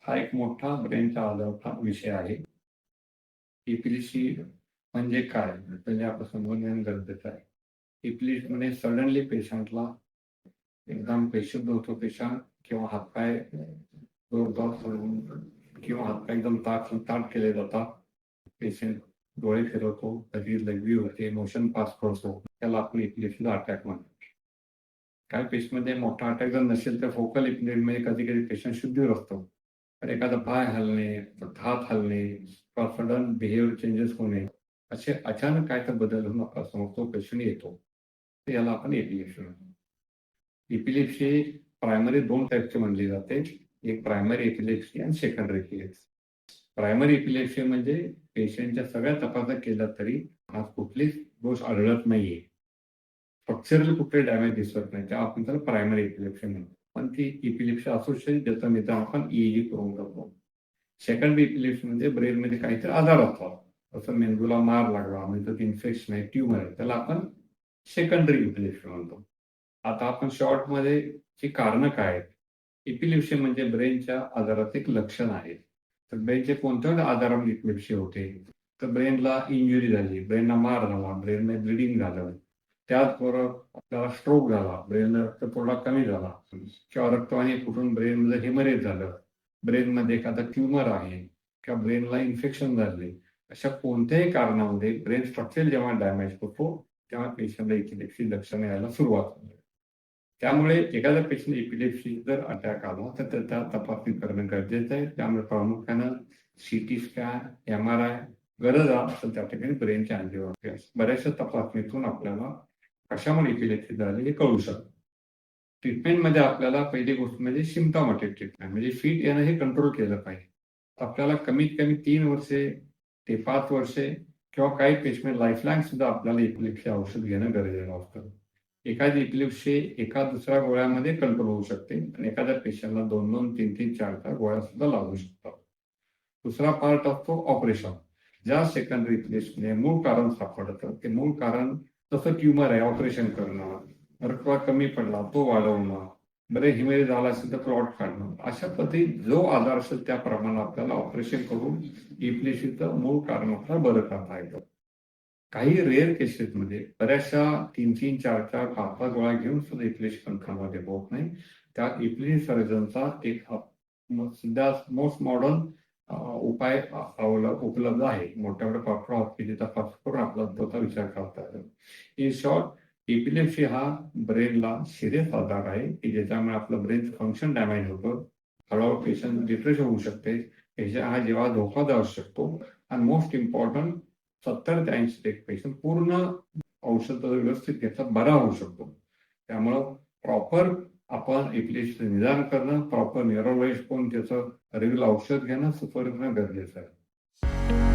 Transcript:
हा एक मोठा ब्रेनचा आजाराचा विषय आहे. एपिलेप्सी म्हणजे काय? म्हणजे आपण समजून घेणं गरजेचं आहे. एपिलेप्सी म्हणजे सडनली पेशंटला एकदम बेशुद्ध होतो पेशंट किंवा हातपाय जोरदार सोडून किंवा हातपाय एकदम ताठ केले जातात. पेशंट डोळे फिरवतो, कधी लघवी होते, मोशन पास करतो. त्याला आपण एपिलेप्सीचा अटॅक म्हणतो. काही पेशंटमध्ये मोठा अटॅक जर नसेल तर फोकल एपिलेप्सीमध्ये कधी-कधी पेशंट शुद्धीवर असतो. तर एखादा पाय हलणे, हात हलणे किंवा सडन बिहेवियर चेंजेस होणे, असे अचानक काय तर बदल होऊन आपल्या समोर तो पेशंट येतो. तर याला आपण एपिलेप्सी म्हणतो. एपिलेप्सी प्रायमरी 2 टाइपची म्हणली जाते. एक प्रायमरी एपिलेप्सी आणि सेकंडरी एपिलेप्सी. प्रायमरी एपिलेप्सी म्हणजे पेशंटच्या सगळ्या तपासण्या केल्या तरी आज कुठलीच दोष आढळत नाहीये. स्ट्रक्चरल कुठले डॅमेज दिसत नाही, तेव्हा आपण त्याला प्रायमरी एपिलेप्सी म्हणतो. पण ती एपिलेप्सी असू शकते ज्याचं निदान आपण ईईजी करून करतो. सेकंडरी एपिलेप्सी म्हणजे ब्रेनमध्ये काहीतरी आजार असतात. जसं मेंदूला मार लागला, मेंदूत इन्फेक्शन आहे, ट्यूमर आहे, त्याला आपण सेकंडरी एपिलेप्सी म्हणतो. आता आपण शॉर्टमध्ये ची कारणं काय आहेत? एपिलेप्सी म्हणजे ब्रेनच्या आजाराचं एक लक्षण आहे. तर ब्रेनचे कोणत्या आजारामध्ये एपिलेप्सी होते? तर ब्रेनला इंजुरी झाली, ब्रेनला मार झाला, ब्रेनमध्ये ब्लिडिंग झालं. त्याचबरोबर आपल्याला स्ट्रोक झाला, ब्रेनला रक्तपुरवठा कमी झाला किंवा रक्तवाहिनी फुटून ब्रेनमध्ये हेमरेज झालं, ब्रेनमध्ये एखादा ट्यूमर आहे किंवा ब्रेनला इन्फेक्शन झाले. अशा कोणत्याही कारणामध्ये ब्रेन स्ट्रक्चर जेव्हा डॅमेज होतो तेव्हा पेशंटला एपिलेप्सी लक्षणं यायला सुरुवात होते. त्यामुळे एखाद्या पेशंट एपिलेप्सी जर अटॅक आला तर त्याचा तपासणी करणं गरजेचं आहे. त्यामुळे प्रामुख्यानं सीटी स्कॅन, एमआरआय गरज असेल त्या ठिकाणी ब्रेनची अँजिओग्राफी असते. बऱ्याचशा तपासणीतून आपल्याला कशामुळे एपिलेप्सी झाली हे कळू शकतं. ट्रीटमेंटमध्ये आपल्याला पहिली गोष्ट म्हणजे सिम्प्टोमॅटिक ट्रीटमेंट म्हणजे फिट येणं हे कंट्रोल केलं पाहिजे. आपल्याला कमीत कमी 3 वर्षे ते 5 वर्षे किंवा काही पेशंट लाईफलाईन सुद्धा आपल्याला एपिलेप्सी औषध घेणं गरजेचं असतं. एखादी एपिलेप्सी एका दुसऱ्या गोळ्यामध्ये कंट्रोल होऊ शकते आणि एखाद्या पेशंटला 2-2, 3-3, 4-4 गोळ्या सुद्धा लागू शकतात. दुसरा पार्ट असतो ऑपरेशन. ज्या सेकंडरी एपिलेप्सीने मूळ कारण सापडतं, ते मूळ कारण जसं ट्यूमर आहे ऑपरेशन करणं, रक्तवाढ कमी पडला तो वाढवणं, बरे हिमेरी झाला असेल तर प्लॉट काढणं. अशा पद्धतीत जो आजार असेल त्याप्रमाणे आपल्याला ऑपरेशन करून एपिलेप्सीचं मूळ कारण आपल्याला बरं करता येतं. काही रेअर केसेसमध्ये बऱ्याचशा 3-3, 4-4, 5-5 गोळ्या घेऊन सुद्धा एपिलेप्सी कंट्रोलमध्ये होत नाही. त्यात एपिलेप्सी सर्जनचा एक सध्या मोस्ट मॉडर्न उपाय उपलब्ध आहे. मोठ्या मोठ्या कॉर्पोरेट हॉस्पिटलचा तपास करून आपला त्याचा विचार करता येतो. इन शॉर्ट एपिलेप्सी हा ब्रेनला सिरियस आजार आहे की ज्याच्यामुळे आपलं ब्रेन फंक्शन डॅमेज होतं. हळूहळू पेशंट डिप्रेशन होऊ शकते. पेशंट हा जेव्हा धोका जाऊ शकतो आणि मोस्ट इम्पॉर्टंट 70 ते 80% पेशंट पूर्ण औषध व्यवस्थित घेता बरा होऊ शकतो. त्यामुळं प्रॉपर आपण एपिलेप्सीचं निदान करणं, प्रॉपर न्यूरोलॉजिस्ट कोण त्याचं रेग्युलर औषध घेणं, सुपरविजन गरजेचं आहे.